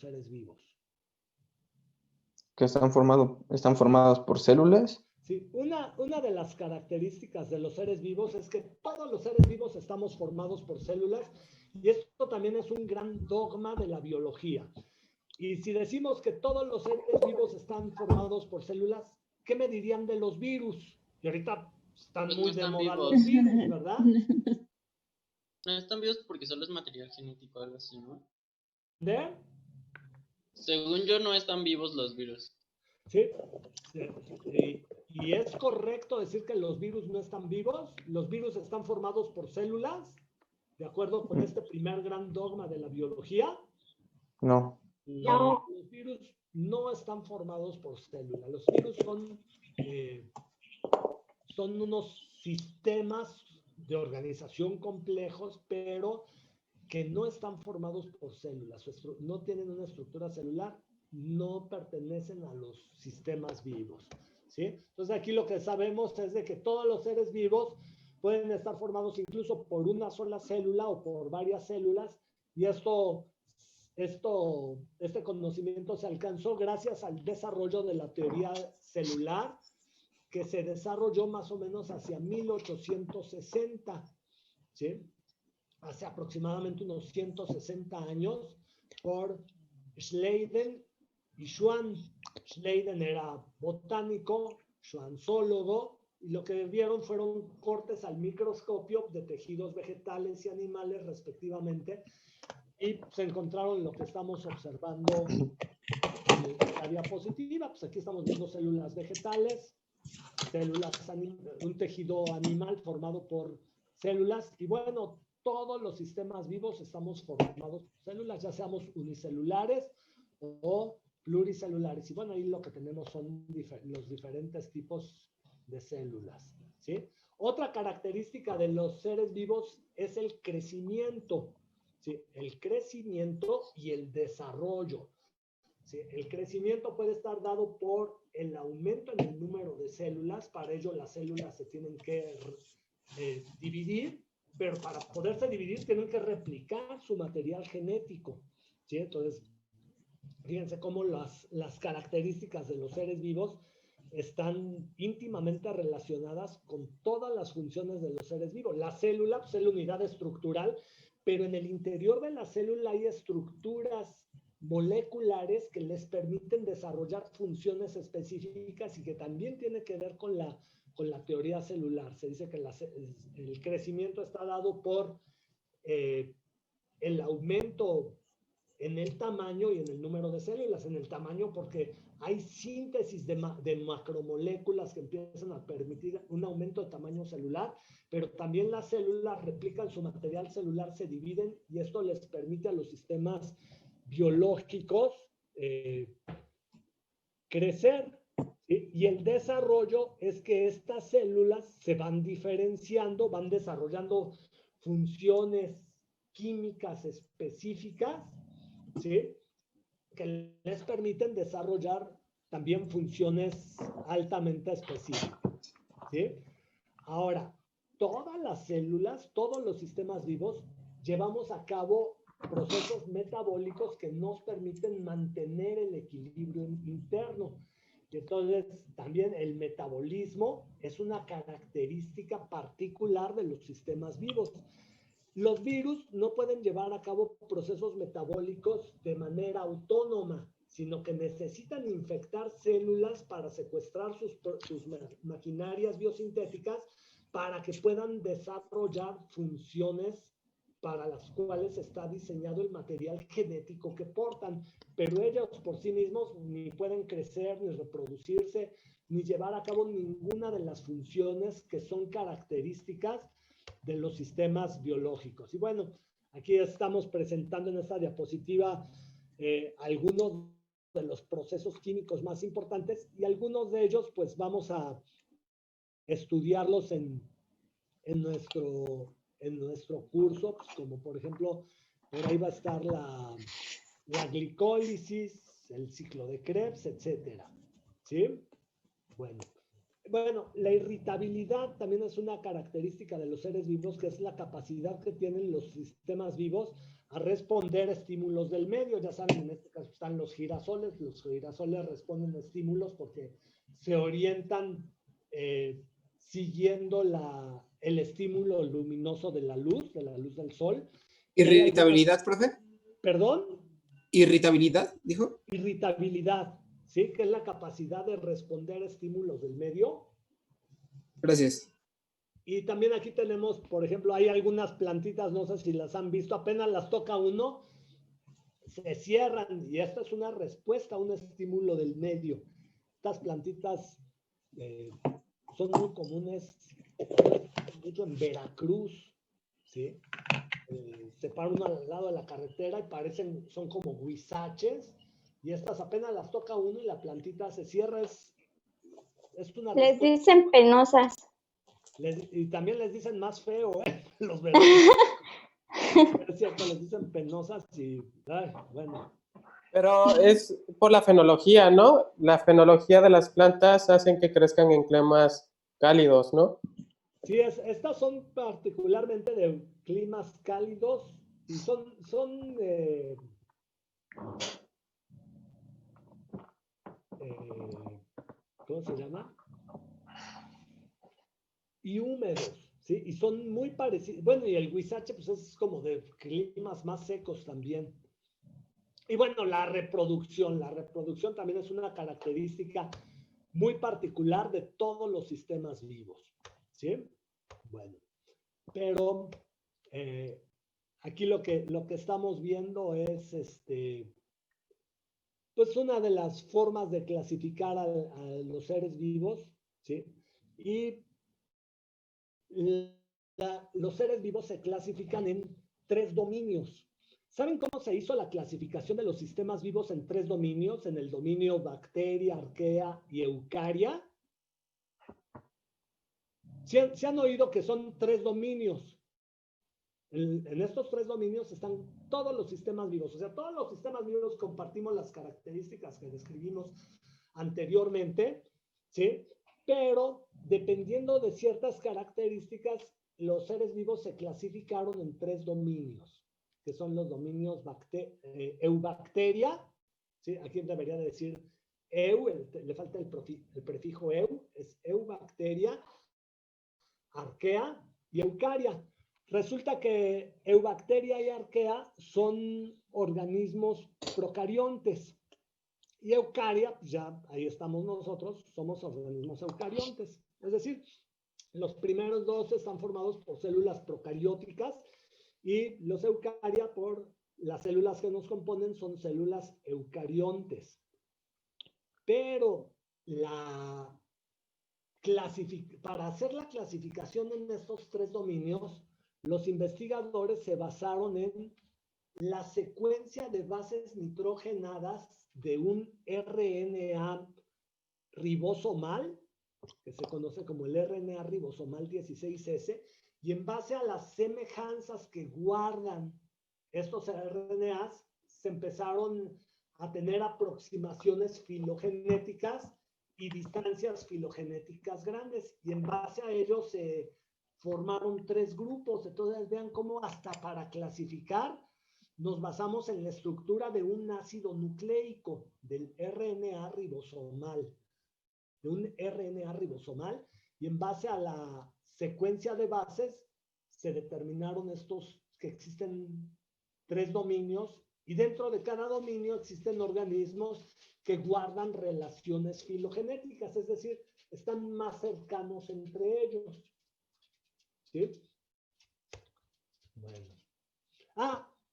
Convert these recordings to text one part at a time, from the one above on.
seres vivos? Que están formados por células. Sí, una de las características de los seres vivos es que todos los seres vivos estamos formados por células, y esto también es un gran dogma de la biología. Y si decimos que todos los seres vivos están formados por células, ¿qué me dirían de los virus? Y ahorita están Pues muy no de están moda vivos. los virus, ¿verdad? No están vivos porque solo es material genético o algo así, ¿no? ¿De? Según yo, no están vivos los virus. Sí. Y es correcto decir que los virus no están vivos. Los virus están formados por células, de acuerdo con este primer gran dogma de la biología. No. No, los virus no están formados por células. Los virus son unos sistemas de organización complejos, pero que no están formados por células, no tienen una estructura celular, no pertenecen a los sistemas vivos, ¿sí? Entonces aquí lo que sabemos es de que todos los seres vivos pueden estar formados incluso por una sola célula o por varias células, y este conocimiento se alcanzó gracias al desarrollo de la teoría celular, que se desarrolló más o menos hacia 1860, ¿sí? Hace aproximadamente unos 160 años, por Schleiden y Schwann. Schleiden era botánico, schwanzólogo, y lo que vieron fueron cortes al microscopio de tejidos vegetales y animales respectivamente, y se encontraron lo que estamos observando en la diapositiva. Pues aquí estamos viendo células vegetales, un tejido animal formado por células, y bueno, todos los sistemas vivos estamos formados por células, ya seamos unicelulares o pluricelulares. Y bueno, ahí lo que tenemos son los diferentes tipos de células, ¿sí? Otra característica de los seres vivos es el crecimiento, ¿sí? El crecimiento y el desarrollo. ¿Sí? El crecimiento puede estar dado por el aumento en el número de células. Para ello las células se tienen que dividir, pero para poderse dividir tienen que replicar su material genético, ¿sí? Entonces, fíjense cómo las características de los seres vivos están íntimamente relacionadas con todas las funciones de los seres vivos. La célula pues, es la unidad estructural, pero en el interior de la célula hay estructuras moleculares que les permiten desarrollar funciones específicas y que también tiene que ver con la teoría celular. Se dice que el crecimiento está dado por el aumento en el tamaño y en el número de células. En el tamaño porque hay síntesis de macromoléculas que empiezan a permitir un aumento de tamaño celular, pero también las células replican su material celular, se dividen, y esto les permite a los sistemas biológicos crecer. ¿Sí? Y el desarrollo es que estas células se van diferenciando, van desarrollando funciones químicas específicas, ¿sí? Que les permiten desarrollar también funciones altamente específicas, ¿sí? Ahora, todas las células, todos los sistemas vivos, llevamos a cabo procesos metabólicos que nos permiten mantener el equilibrio interno. Y entonces, también el metabolismo es una característica particular de los sistemas vivos. Los virus no pueden llevar a cabo procesos metabólicos de manera autónoma, sino que necesitan infectar células para secuestrar sus maquinarias biosintéticas para que puedan desarrollar funciones para las cuales está diseñado el material genético que portan. Pero ellos por sí mismos ni pueden crecer, ni reproducirse, ni llevar a cabo ninguna de las funciones que son características de los sistemas biológicos. Y bueno, aquí estamos presentando en esta diapositiva algunos de los procesos químicos más importantes, y algunos de ellos pues vamos a estudiarlos en nuestro curso, pues, como por ejemplo, por ahí va a estar la glicólisis, el ciclo de Krebs, etcétera. ¿Sí? Bueno, la irritabilidad también es una característica de los seres vivos, que es la capacidad que tienen los sistemas vivos a responder a estímulos del medio. Ya saben, en este caso están los girasoles responden a estímulos porque se orientan siguiendo el estímulo luminoso de la luz del sol. ¿Irritabilidad, profe? ¿Perdón? ¿Irritabilidad, dijo? Irritabilidad, ¿sí? Que es la capacidad de responder a estímulos del medio. Gracias. Y también aquí tenemos, por ejemplo, hay algunas plantitas, no sé si las han visto, apenas las toca uno, se cierran, y esta es una respuesta a un estímulo del medio. Estas plantitas son muy comunes, mucho en Veracruz, ¿sí? Se para uno al lado de la carretera y son como huizaches, y estas apenas las toca uno y la plantita se cierra, es una Les respuesta. dicen penosas. Y también les dicen más feo, los verdes. Es cierto, les dicen penosas y, ay, bueno. Pero es por la fenología, ¿no? La fenología de las plantas hacen que crezcan en climas cálidos, ¿no? Sí, estas son particularmente de climas cálidos y son ¿cómo se llama? Y húmedos, ¿sí? Y son muy parecidos. Bueno, y el huizache, pues es como de climas más secos también. Y bueno, la reproducción también es una característica muy particular de todos los sistemas vivos, ¿sí? Bueno, pero aquí lo que estamos viendo es pues una de las formas de clasificar a los seres vivos, ¿sí? Y los seres vivos se clasifican en 3 dominios. ¿Saben cómo se hizo la clasificación de los sistemas vivos en 3 dominios? En el dominio bacteria, arquea y eucaria. ¿Se han oído que son 3 dominios? En estos 3 dominios están todos los sistemas vivos. O sea, todos los sistemas vivos compartimos las características que describimos anteriormente, ¿sí? Pero dependiendo de ciertas características, los seres vivos se clasificaron en 3 dominios, que son los dominios eubacteria, ¿sí? Aquí debería decir le falta el prefijo es eubacteria, arquea y eucaria. Resulta que eubacteria y arquea son organismos procariontes. Y eucaria, pues ya ahí estamos nosotros, somos organismos eucariontes. Es decir, los primeros 2 están formados por células procarióticas y los eucaria por las células que nos componen son células eucariontes. Pero para hacer la clasificación en estos 3 dominios, los investigadores se basaron en la secuencia de bases nitrogenadas de un RNA ribosomal, que se conoce como el RNA ribosomal 16S, y en base a las semejanzas que guardan estos RNAs, se empezaron a tener aproximaciones filogenéticas y distancias filogenéticas grandes, y en base a ello se formaron 3 grupos. Entonces vean cómo hasta para clasificar nos basamos en la estructura de un ácido nucleico del RNA ribosomal, y en base a la secuencia de bases se determinaron estos que existen 3 dominios, y dentro de cada dominio existen organismos que guardan relaciones filogenéticas, es decir, están más cercanos entre ellos. ¿Sí? Bueno.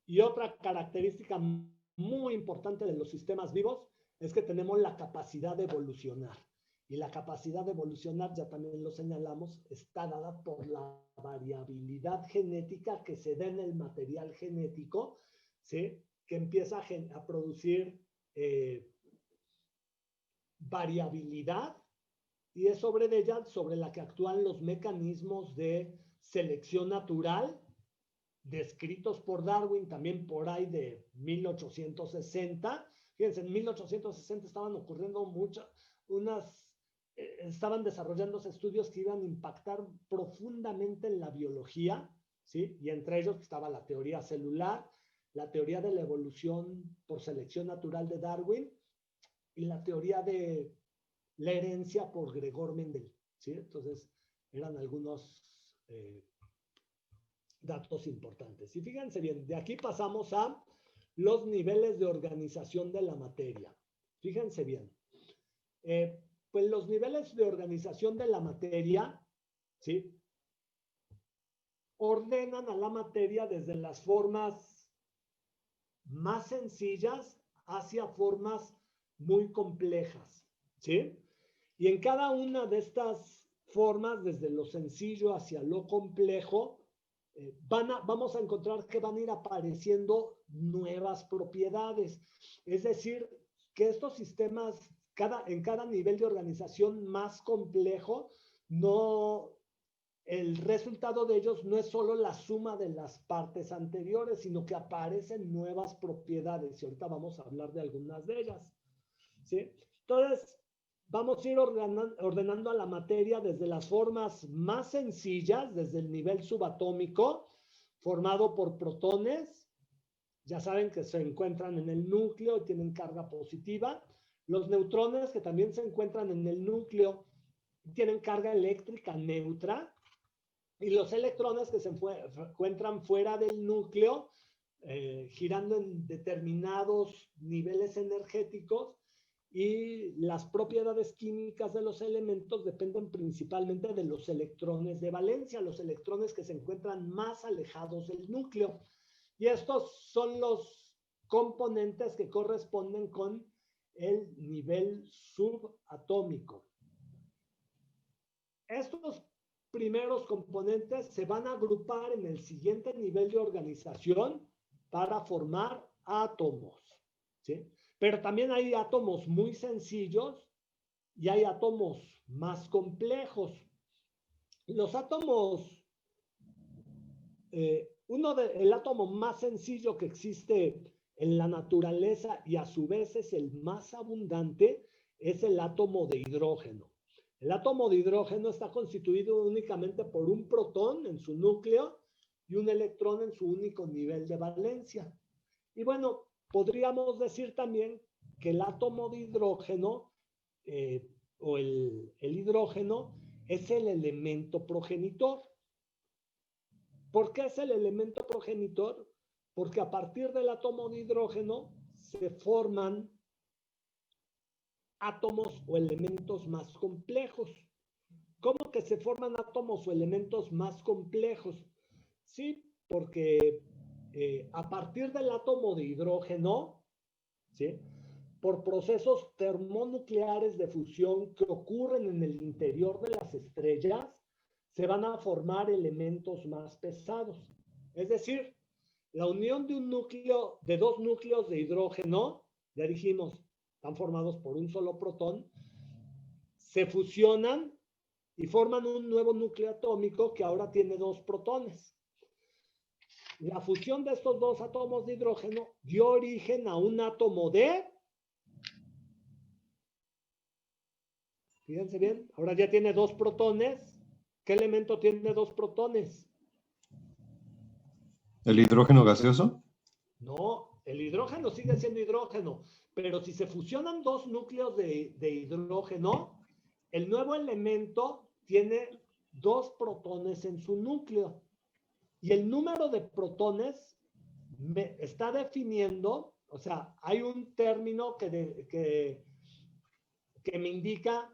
Y otra característica muy importante de los sistemas vivos es que tenemos la capacidad de evolucionar. Y la capacidad de evolucionar, ya también lo señalamos, está dada por la variabilidad genética que se da en el material genético, ¿sí? Que empieza a producir variabilidad, y es sobre ella sobre la que actúan los mecanismos de selección natural descritos por Darwin también por ahí de 1860. Fíjense, en 1860 estaban ocurriendo estaban desarrollándose estudios que iban a impactar profundamente en la biología, ¿sí? Y entre ellos estaba la teoría celular, la teoría de la evolución por selección natural de Darwin y la teoría de la herencia por Gregor Mendel, ¿sí? Entonces, eran algunos datos importantes. Y fíjense bien, de aquí pasamos a los niveles de organización de la materia. Fíjense bien. Pues los niveles de organización de la materia, ¿sí? Ordenan a la materia desde las formas más sencillas hacia formas muy complejas, ¿sí? Y en cada una de estas formas, desde lo sencillo hacia lo complejo, vamos a encontrar que van a ir apareciendo nuevas propiedades. Es decir, que estos sistemas, en cada nivel de organización más complejo, el resultado de ellos no es solo la suma de las partes anteriores, sino que aparecen nuevas propiedades. Y ahorita vamos a hablar de algunas de ellas, ¿sí? Entonces, vamos a ir ordenando a la materia desde las formas más sencillas, desde el nivel subatómico, formado por protones. Ya saben que se encuentran en el núcleo y tienen carga positiva. Los neutrones, que también se encuentran en el núcleo, tienen carga eléctrica neutra. Y los electrones, que se encuentran fuera del núcleo, girando en determinados niveles energéticos, y las propiedades químicas de los elementos dependen principalmente de los electrones de valencia, los electrones que se encuentran más alejados del núcleo. Y estos son los componentes que corresponden con el nivel subatómico. Estos primeros componentes se van a agrupar en el siguiente nivel de organización para formar átomos, ¿sí? Pero también hay átomos muy sencillos y hay átomos más complejos. Los átomos, el átomo más sencillo que existe en la naturaleza y a su vez es el más abundante, es el átomo de hidrógeno. El átomo de hidrógeno está constituido únicamente por un protón en su núcleo y un electrón en su único nivel de valencia. Y bueno, podríamos decir también que el átomo de hidrógeno o el hidrógeno es el elemento progenitor. ¿Por qué es el elemento progenitor? Porque a partir del átomo de hidrógeno se forman átomos o elementos más complejos. ¿Cómo que se forman átomos o elementos más complejos? Sí, porque a partir del átomo de hidrógeno, ¿sí?, por procesos termonucleares de fusión que ocurren en el interior de las estrellas, se van a formar elementos más pesados. Es decir, la unión de de dos núcleos de hidrógeno, ya dijimos, están formados por un solo protón, se fusionan y forman un nuevo núcleo atómico que ahora tiene dos protones. La fusión de estos dos átomos de hidrógeno dio origen a un átomo de... Fíjense bien, ahora ya tiene dos protones. ¿Qué elemento tiene dos protones? ¿El hidrógeno gaseoso? No, el hidrógeno sigue siendo hidrógeno, pero si se fusionan dos núcleos de hidrógeno, el nuevo elemento tiene dos protones en su núcleo. Y el número de protones está definiendo, o sea, hay un término que me indica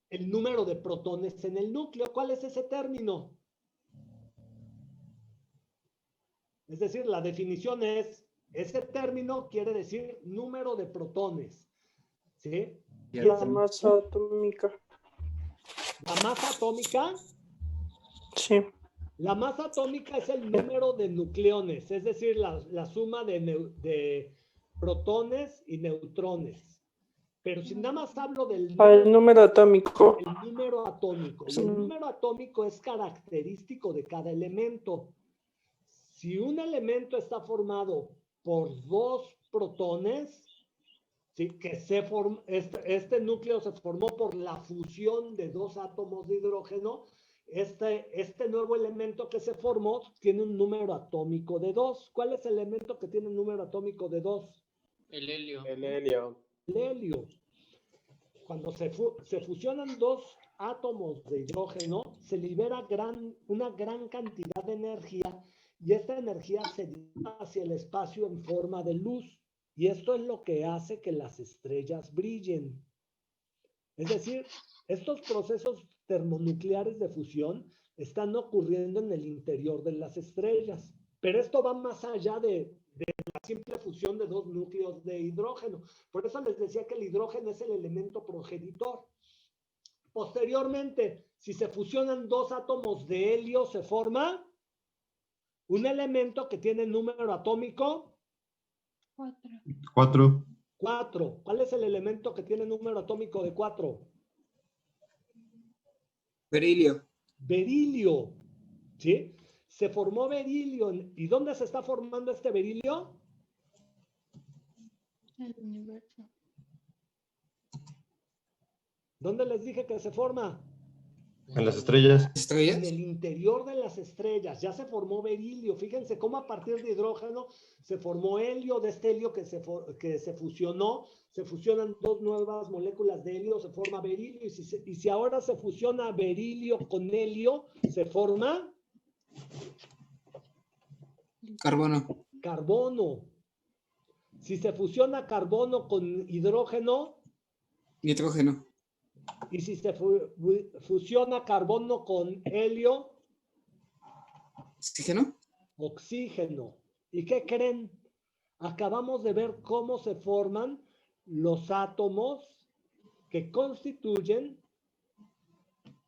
el número de protones en el núcleo. ¿Cuál es ese término? Es decir, la definición es, ese término quiere decir número de protones, ¿sí? La masa atómica. ¿La masa atómica? Sí. La masa atómica es el número de nucleones, es decir, la suma de protones y neutrones. Pero si nada más hablo del número atómico. El número atómico. Y el número atómico es característico de cada elemento. Si un elemento está formado por dos protones, ¿sí?, que este núcleo se formó por la fusión de dos átomos de hidrógeno, Este nuevo elemento que se formó tiene un número atómico de 2. ¿Cuál es el elemento que tiene un número atómico de 2? El helio. El helio. El helio. Cuando se fusionan dos átomos de hidrógeno, se libera una gran cantidad de energía y esta energía se dirige hacia el espacio en forma de luz. Y esto es lo que hace que las estrellas brillen. Es decir, estos procesos termonucleares de fusión están ocurriendo en el interior de las estrellas. Pero esto va más allá de la simple fusión de dos núcleos de hidrógeno. Por eso les decía que el hidrógeno es el elemento progenitor. Posteriormente, si se fusionan dos átomos de helio, se forma un elemento que tiene número atómico 4. 4. ¿Cuál es el elemento que tiene número atómico de 4? Berilio. Berilio. ¿Sí? Se formó berilio. ¿Y dónde se está formando este berilio? El universo. ¿Dónde les dije que se forma? En las estrellas. En ¿Estrellas? el interior de las estrellas. Ya se formó berilio. Fíjense cómo a partir de hidrógeno se formó helio. De este helio que se fusionó, se fusionan dos nuevas moléculas de helio, se forma berilio. Y si ahora se fusiona berilio con helio, se forma Carbono. carbono. Si se fusiona carbono con hidrógeno, Nitrógeno. y si se fusiona carbono con helio, Oxígeno. oxígeno. ¿Y qué creen? Acabamos de ver cómo se forman los átomos que constituyen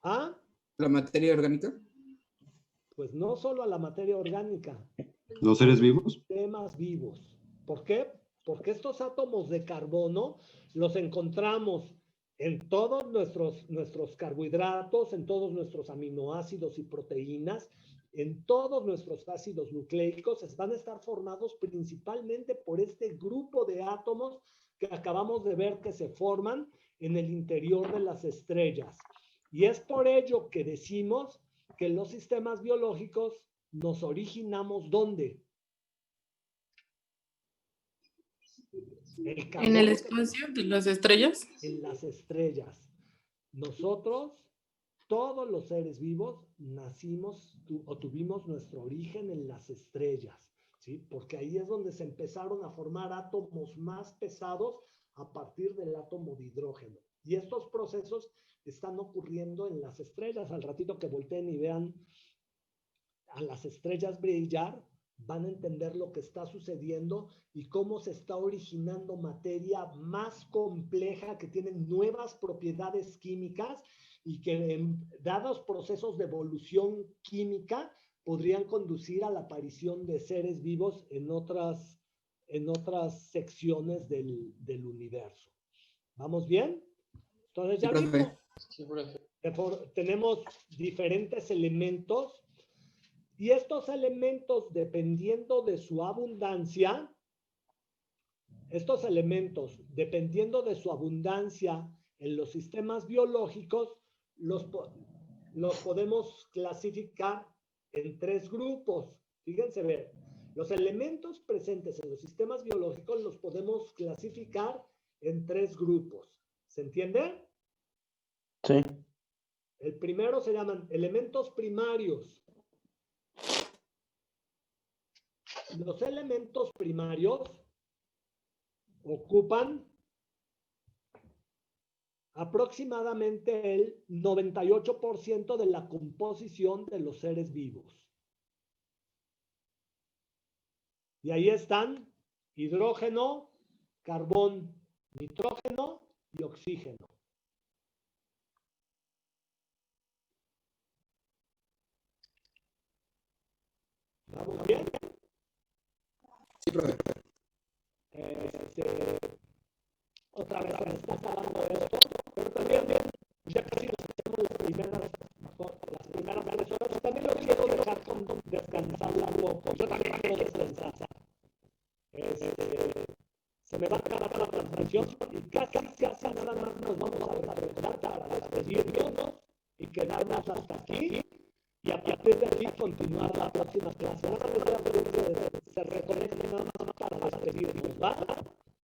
a, La materia orgánica. pues no solo a la materia orgánica, Los seres vivos. sistemas vivos. ¿Por qué? Porque estos átomos de carbono los encontramos en todos nuestros carbohidratos, en todos nuestros aminoácidos y proteínas, en todos nuestros ácidos nucleicos, van a estar formados principalmente por este grupo de átomos que acabamos de ver que se forman en el interior de las estrellas. Y es por ello que decimos que los sistemas biológicos nos originamos ¿dónde? En el espacio de las estrellas. En las estrellas. Nosotros, todos los seres vivos, nacimos o tuvimos nuestro origen en las estrellas, ¿sí? Porque ahí es donde se empezaron a formar átomos más pesados a partir del átomo de hidrógeno. Y estos procesos están ocurriendo en las estrellas. Al ratito que volteen y vean a las estrellas brillar, van a entender lo que está sucediendo y cómo se está originando materia más compleja que tiene nuevas propiedades químicas y que en dados procesos de evolución química podrían conducir a la aparición de seres vivos en otras secciones del universo. ¿Vamos bien? Entonces ya vimos, Sí, profe. tenemos diferentes elementos. Y estos elementos, dependiendo de su abundancia, en los sistemas biológicos, los podemos clasificar en 3 grupos. Fíjense, ver, los elementos presentes en los sistemas biológicos los podemos clasificar en 3 grupos. ¿Se entiende? Sí. El primero se llaman elementos primarios. Los elementos primarios ocupan aproximadamente el 98% de la composición de los seres vivos. Y ahí están hidrógeno, carbón, nitrógeno y oxígeno. ¿Vamos bien? Sí, profe. Otra vez se me está acabando esto, pero también ya casi nos hacemos las primeras 3 horas. También lo quiero dejar descansar un poco. Yo también quiero descansar. Se me va a acabar la transmisión y casi nada más nos vamos a recordar para despedirnos y quedarnos hasta aquí. y a partir de aquí continuar la próxima clase. Vamos a ver que se reconecten nada más para despedirnos, ¿va?